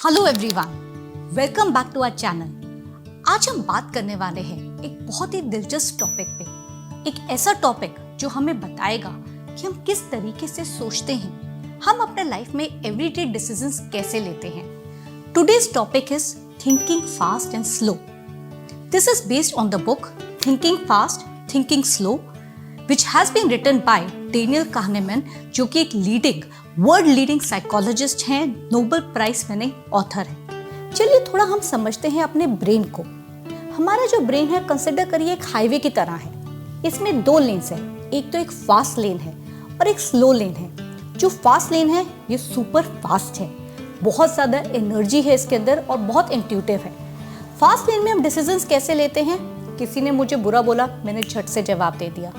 Hello everyone, welcome back to our channel. आज हम बात करने वाले हैं एक बहुत ही दिलचस्प टॉपिक पे, एक ऐसा टॉपिक जो हमें बताएगा कि हम किस तरीके से सोचते हैं, हम अपने लाइफ में एवरीडे डिसीजंस कैसे लेते हैं। Today's topic is thinking fast and slow. This is based on the book thinking fast thinking slow which has been written by Daniel kahneman, जो कि एक वर्ल्ड लीडिंग साइकोलॉजिस्ट हैं, नोबेल प्राइज विनिंग ऑथर है। चलिए थोड़ा हम समझते हैं अपने ब्रेन को। हमारा जो ब्रेन है कंसिडर करिए एक हाईवे की तरह है। इसमें दो लेन्स है, एक तो एक फास्ट लेन है और एक स्लो लेन है। जो फास्ट लेन है ये सुपर फास्ट है, बहुत ज़्यादा एनर्जी है इसके अंदर और बहुत इंट्यूटिव है। फास्ट लेन में हम डिसीजंस कैसे लेते हैं, किसी ने मुझे बुरा बोला, मैंने झट से जवाब दे दिया।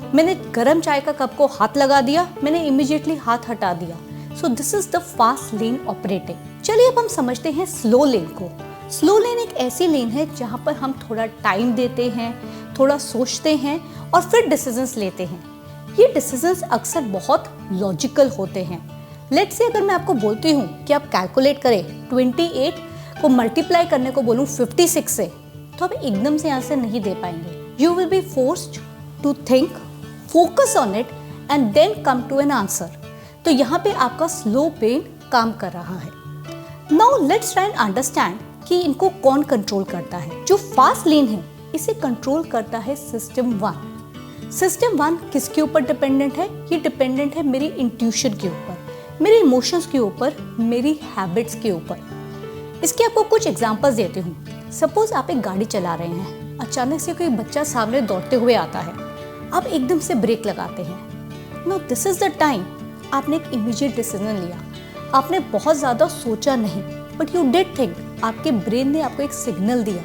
मैंने गर्म चाय का कप को हाथ लगा दिया, मैंने इमीडिएटली हाथ हटा दिया। So this is the fast lane operating. चलिए अब हम समझते हैं स्लो लेन को। स्लो लेन एक ऐसी लेन है जहाँ पर हम थोड़ा टाइम देते हैं, थोड़ा सोचते हैं और फिर डिसीजंस लेते हैं। ये डिसीजंस अक्सर बहुत लॉजिकल होते हैं। लेट्स से अगर मैं आपको बोलती हूँ कि आप कैलकुलेट करें, 28 को मल्टीप्लाई करने को बोलूँ 56 से, तो आप एकदम से आंसर नहीं दे पाएंगे। You will be forced to think, focus on it and then come to an answer. तो यहाँ पे आपका स्लो ब्रेन काम कर रहा है। Now let's try and understand कि इनको कौन कंट्रोल करता है। जो फास्ट लेन है इसे कंट्रोल करता है सिस्टम 1। सिस्टम 1 किसके ऊपर डिपेंडेंट है? ये डिपेंडेंट है मेरी इंट्यूशन के ऊपर, मेरे इमोशंस के ऊपर, मेरी हैबिट्स के ऊपर। इसके आपको कुछ एग्जांपल्स देती हूँ। सपोज आप एक गाड़ी चला रहे हैं, अचानक से कोई बच्चा सामने दौड़ते हुए आता है, आप एकदम से ब्रेक लगाते हैं। No this is the time आपने एक इमीडिएट डिसीजन लिया, आपने बहुत ज़्यादा सोचा नहीं, बट यू डिड थिंक। आपके ब्रेन ने आपको एक सिग्नल दिया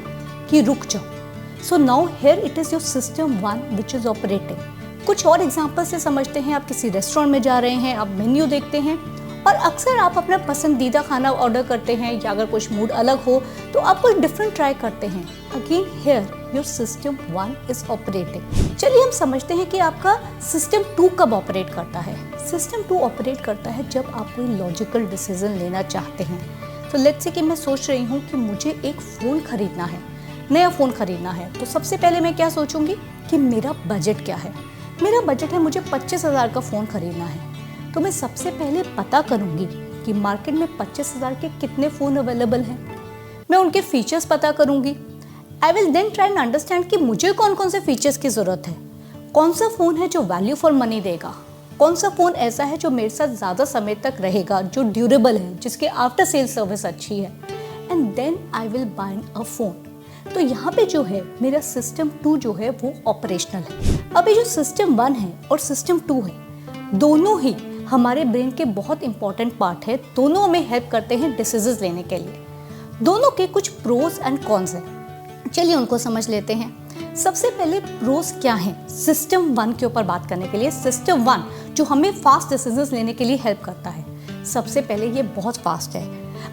कि रुक जाओ। So now here it is your system 1 which is operating. कुछ और एग्जाम्पल से समझते हैं। आप किसी रेस्टोरेंट में जा रहे हैं, आप मेन्यू देखते हैं और अक्सर आप अपना पसंदीदा खाना ऑर्डर करते हैं, या अगर कुछ मूड अलग हो तो आप कुछ डिफरेंट ट्राई करते हैं। Again here your system 1 is operating. चलिए हम समझते हैं कि आपका सिस्टम 2 कब ऑपरेट करता है। सिस्टम 2 ऑपरेट करता है जब आप कोई लॉजिकल डिसीजन लेना चाहते हैं। तो लेट्स से कि मैं सोच रही हूँ कि मुझे एक फ़ोन खरीदना है, नया फ़ोन खरीदना है। तो सबसे पहले मैं क्या सोचूंगी कि मेरा बजट क्या है। मेरा बजट है, मुझे 25,000 का फ़ोन खरीदना है। तो मैं सबसे पहले पता करूंगी कि मार्केट में 25,000 के कितने फ़ोन अवेलेबल हैं। मैं उनके फीचर्स पता करूंगी। I will then try and understand कि मुझे कौन कौन से फीचर्स की ज़रूरत है, कौन सा फ़ोन है जो वैल्यू फॉर मनी देगा, कौन सा फ़ोन ऐसा है जो मेरे साथ ज़्यादा समय तक रहेगा, जो ड्यूरेबल है, जिसके आफ्टर सेल सर्विस अच्छी है, and then I will buy a phone. तो यहाँ पे जो है मेरा सिस्टम 2 जो है वो ऑपरेशनल है। अब ये जो सिस्टम 1 है और सिस्टम 2 है, दोनों ही हमारे ब्रेन के बहुत इंपॉर्टेंट पार्ट है। दोनों हमें हेल्प करते हैं डिसीजंस लेने के लिए। दोनों के कुछ प्रोज एंड कॉन्स हैं, चलिए उनको समझ लेते हैं। सबसे पहले प्रोज क्या हैं सिस्टम 1 के ऊपर बात करने के लिए। सिस्टम 1 जो हमें फास्ट डिसीजंस लेने के लिए हेल्प करता है। सबसे पहले ये बहुत फास्ट है।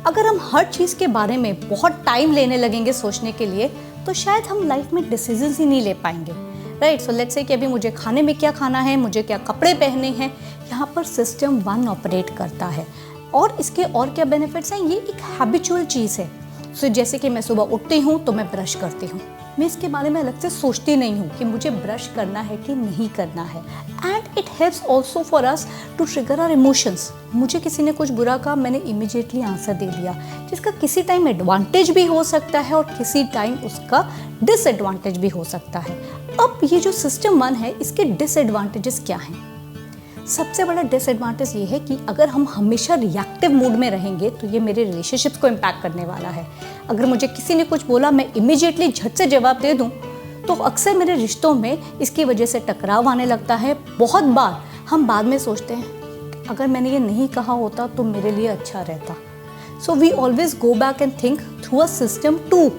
अगर हम हर चीज़ के बारे में बहुत टाइम लेने लगेंगे सोचने के लिए, तो शायद हम लाइफ में डिसीजंस ही नहीं ले पाएंगे, राइट। सो लेट्स से कि अभी मुझे खाने में क्या खाना है, मुझे क्या कपड़े पहनने हैं, यहाँ पर सिस्टम 1 ऑपरेट करता है। और इसके और क्या बेनिफिट्स हैं, ये एक हैबिचुअल चीज़ है। सो जैसे कि मैं सुबह उठती हूँ तो मैं ब्रश करती हूँ, मैं इसके बारे में अलग से सोचती नहीं हूँ कि मुझे ब्रश करना है कि नहीं करना है। And it helps also for us to trigger our emotions. मुझे किसी ने कुछ बुरा कहा, मैंने इमीडिएटली आंसर दे दिया, जिसका किसी टाइम एडवांटेज भी हो सकता है और किसी टाइम उसका डिसएडवांटेज भी हो सकता है। अब ये जो सिस्टम 1 है, इसके डिसएडवांटेजेस क्या हैं? सबसे बड़ा डिसएडवांटेज ये है कि अगर हम हमेशा रिएक्टिव मूड में रहेंगे तो ये मेरे रिलेशनशिप्स को इम्पैक्ट करने वाला है। अगर मुझे किसी ने कुछ बोला, मैं इमीडिएटली झट से जवाब दे दूं, तो अक्सर मेरे रिश्तों में इसकी वजह से टकराव आने लगता है। बहुत बार हम बाद में सोचते हैं अगर मैंने ये नहीं कहा होता तो मेरे लिए अच्छा रहता। So we always go back and think through a system 2।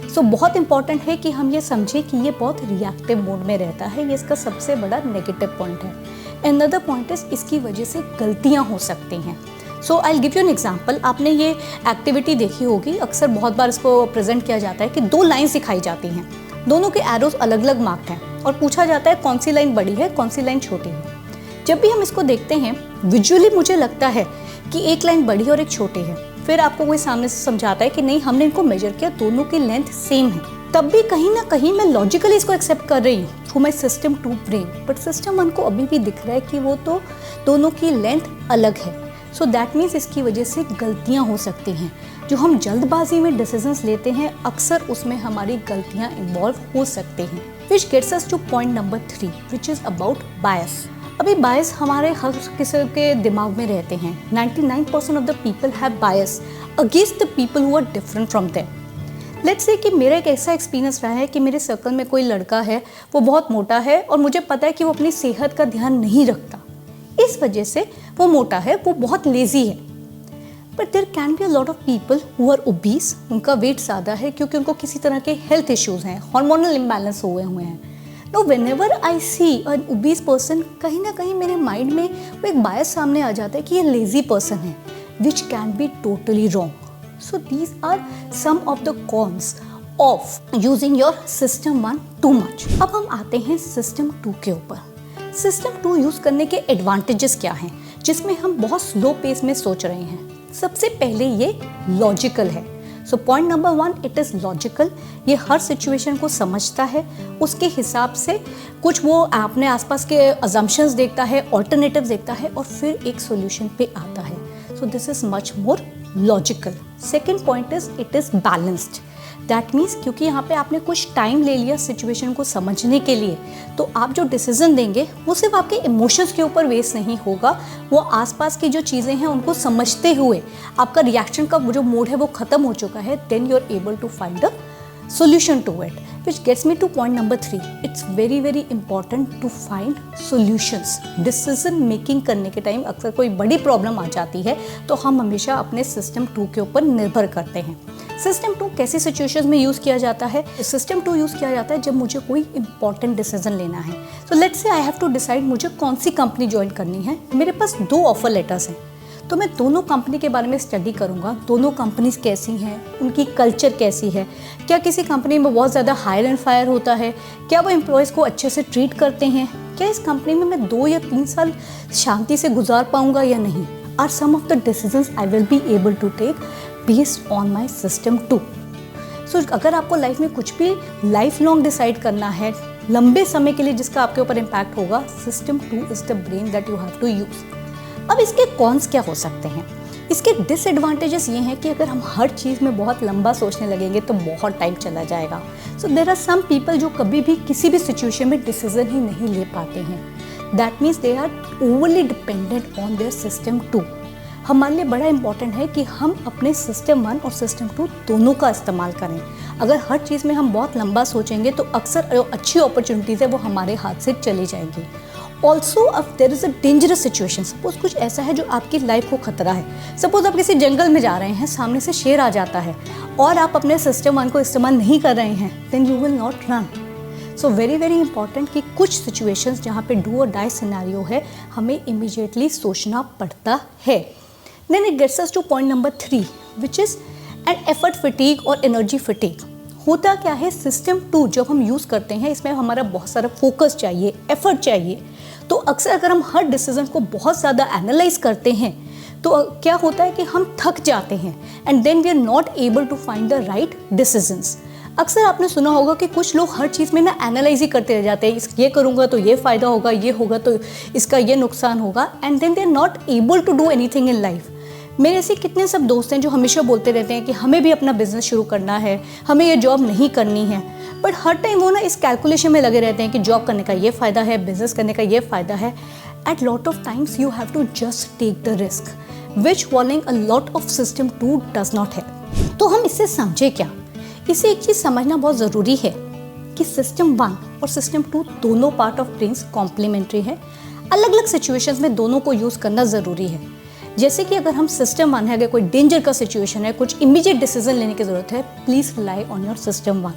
So बहुत इंपॉर्टेंट है कि हम ये समझें कि ये बहुत रिएक्टिव मोड में रहता है। ये इसका सबसे बड़ा नेगेटिव पॉइंट है। अनदर पॉइंट इज इसकी वजह से गलतियाँ हो सकती हैं। So I give you an example. आपने ये एक्टिविटी देखी होगी, अक्सर बहुत बार इसको प्रेजेंट किया जाता है कि 2 लाइन्स दिखाई जाती हैं, दोनों के एरोज अलग अलग मार्क्ड हैं और पूछा जाता है कौन सी लाइन बड़ी है, कौन सी लाइन छोटी है। जब भी हम इसको देखते हैं विजुअली मुझे लगता है कि एक लाइन बड़ी और एक छोटी है, फिर आपको कोई सामने से समझाता है कि नहीं हमने इनको मेजर किया, दोनों की लेंथ सेम है, तब भी कहीं ना कहीं मैं लॉजिकली इसको एक्सेप्ट कर रही हूँ through my system 2 brain, but system 1 को अभी भी दिख रहा है कि वो तो दोनों की लेंथ अलग है। सो दैट मीन्स इसकी वजह से गलतियाँ हो सकती हैं। जो हम जल्दबाजी में डिसीजंस लेते हैं अक्सर उसमें हमारी गलतियाँ इन्वॉल्व हो सकते हैं। Which gets us to point number 3 which is about bias. अभी बायस हमारे हर किसी के दिमाग में रहते हैं। 99% of the people have bias against the people who are different from them. Let's say कि मेरा एक ऐसा एक्सपीरियंस रहा है कि मेरे सर्कल में कोई लड़का है, वो बहुत मोटा है और मुझे पता है कि वो अपनी सेहत का ध्यान नहीं रखता, इस वजह से वो मोटा है, वो बहुत लेजी है। But there can be a lot of people who are obese, उनका वेट ज़्यादा है क्योंकि उनको किसी तरह के हेल्थ इश्यूज़ हैं, हार्मोनल इम्बैलेंस हुए हैं। No whenever I see an obese person, कहीं ना कहीं मेरे माइंड में वो एक बायस सामने आ जाता है कि ये लेजी पर्सन है, which can be totally wrong. So these are some of the cons of using your system 1 too much. अब हम आते हैं system 2 के ऊपर। system 2 यूज़ करने के एडवांटेजेस क्या हैं जिसमें हम बहुत स्लो पेस में सोच रहे हैं। सबसे पहले ये लॉजिकल है। So point number 1 it is logical. ये हर सिचुएशन को समझता है, उसके हिसाब से कुछ वो अपने आसपास के अजम्पशंस देखता है, ऑल्टरनेटिव्स देखता है और फिर एक सोल्यूशन पे आता है। So this is much more logical. Second point is it is balanced. That means क्योंकि यहाँ पे आपने कुछ टाइम ले लिया सिचुएशन को समझने के लिए, तो आप जो डिसीजन देंगे वो सिर्फ आपके इमोशंस के ऊपर बेस नहीं होगा, वो आसपास की जो चीज़ें हैं उनको समझते हुए आपका रिएक्शन का जो मोड है वो ख़त्म हो चुका है। Then you are able to find a solution to it, which gets me to point number 3. It's very very important to find solutions. Decision making करने के टाइम अक्सर कोई बड़ी प्रॉब्लम आ जाती है तो हम हमेशा अपने सिस्टम 2 के ऊपर निर्भर करते हैं। सिस्टम 2 कैसी सिचुएशंस में यूज़ किया जाता है? सिस्टम 2 यूज़ किया जाता है जब मुझे कोई इंपॉर्टेंट डिसीजन लेना है। So let's say I have to decide मुझे कौन सी कंपनी ज्वाइन करनी है। मेरे पास 2 ऑफर लेटर्स हैं, तो मैं दोनों कंपनी के बारे में स्टडी करूंगा। दोनों कंपनीज कैसी हैं, उनकी कल्चर कैसी है, क्या किसी कंपनी में बहुत ज़्यादा हायर एंड फायर होता है, क्या वो एम्प्लॉयज़ को अच्छे से ट्रीट करते हैं, क्या इस कंपनी में मैं 2 या 3 साल शांति से गुजार पाऊंगा या नहीं, are some of the decisions I will be able to take based on my system 2। So अगर आपको लाइफ में कुछ भी लाइफ लॉन्ग डिसाइड करना है लंबे समय के लिए जिसका आपके ऊपर इम्पैक्ट होगा, system 2 is the brain that you have to use. अब इसके कॉन्स क्या हो सकते हैं? इसके डिसएडवांटेजेस ये हैं कि अगर हम हर चीज़ में बहुत लंबा सोचने लगेंगे तो बहुत टाइम चला जाएगा। So there are some people जो कभी भी किसी भी सिचुएशन में डिसीजन ही नहीं ले पाते हैं। That means they are overly dependent on their system 2। हमारे लिए बड़ा इंपॉर्टेंट है कि हम अपने सिस्टम 1 और सिस्टम 2 दोनों का इस्तेमाल करें। अगर हर चीज़ में हम बहुत लंबा सोचेंगे तो अक्सर जो अच्छी अपॉर्चुनिटीज़ है वो हमारे हाथ से चली जाएंगी। ऑल्सो अब there is a dangerous situation. Suppose कुछ ऐसा है जो आपकी लाइफ को खतरा है। सपोज आप किसी जंगल में जा रहे हैं, सामने से शेर आ जाता है और आप अपने सिस्टम 1 को इस्तेमाल नहीं कर रहे हैं, then you will not run. So very very important कि कुछ सिचुएशंस जहाँ पे डू और डाई सिनेरियो है हमें इमीडिएटली सोचना पड़ता है। Then it gets us to point number 3 which is an effort fatigue और एनर्जी फटीग। होता क्या है, सिस्टम 2 जब हम यूज़ करते हैं इसमें हमारा बहुत सारा फोकस चाहिए, एफर्ट चाहिए। तो अक्सर अगर हम हर डिसीजन को बहुत ज़्यादा एनालाइज करते हैं तो क्या होता है कि हम थक जाते हैं and then we are not able to find the right decisions. अक्सर आपने सुना होगा कि कुछ लोग हर चीज़ में ना एनालाइज ही करते रह जाते हैं, ये करूँगा तो ये फ़ायदा होगा, ये होगा तो इसका ये नुकसान होगा, and then they are not able to do anything in life. मेरे ऐसे कितने सब दोस्त हैं जो हमेशा बोलते रहते हैं कि हमें भी अपना बिजनेस शुरू करना है, हमें ये जॉब नहीं करनी है, बट हर टाइम वो ना इस कैलकुलेशन में लगे रहते हैं कि जॉब करने का ये फ़ायदा है, बिजनेस करने का ये फ़ायदा है। At lot of times you have to just take the risk which following a lot of system 2 does not have. तो हम इससे समझे क्या? इसे एक चीज़ समझना बहुत ज़रूरी है कि सिस्टम 1 और सिस्टम 2 दोनों पार्ट ऑफ ब्रेन्स कॉम्प्लीमेंट्री है। अलग अलग सिचुएशंस में दोनों को यूज़ करना ज़रूरी है। जैसे कि अगर हम सिस्टम 1 है, अगर कोई डेंजर का सिचुएशन है, कुछ इमीडिएट डिसीजन लेने की ज़रूरत है, please rely on your system 1।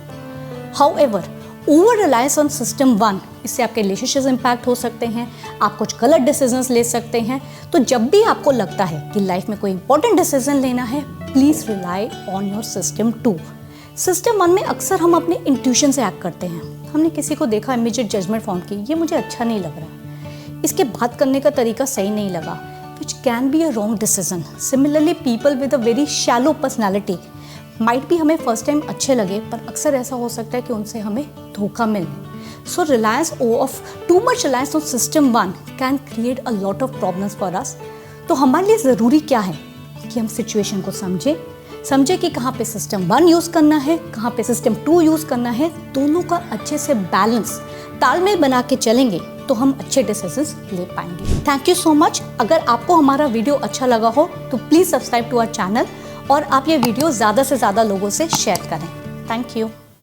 However over reliance on system 1 इससे आपके रिलेशनशिप्स इम्पैक्ट हो सकते हैं, आप कुछ गलत डिसीजंस ले सकते हैं। तो जब भी आपको लगता है कि लाइफ में कोई इंपॉर्टेंट डिसीजन लेना है, please rely on your system 2। System 1 में अक्सर हम अपने इंट्यूशन से एक्ट करते हैं। हमने किसी को देखा, इमीडिएट जजमेंट फॉर्म की, ये मुझे अच्छा नहीं लग रहा, इसके बात करने का तरीका सही नहीं लगा, which can be a wrong decision. Similarly, people with a very shallow personality might be हमें फर्स्ट टाइम अच्छे लगे, पर अक्सर ऐसा हो सकता है कि उनसे हमें धोखा मिले. So reliance of too much reliance on system one can create a lot of problems for us. तो हमारे लिए ज़रूरी क्या है कि हम सिचुएशन को समझे कि कहाँ पे सिस्टम 1 यूज़ करना है, कहाँ पे सिस्टम 2 यूज़ करना है. दोनों का अच्छे से बैलेंस तालमेल बना के चलेंगे तो हम अच्छे डिसीजंस ले पाएंगे. Thank you so much. अगर आपको हमारा वीडियो अच्छा लगा हो तो please subscribe to our channel और आप ये वीडियो ज़्यादा से ज़्यादा लोगों से शेयर करें. Thank you.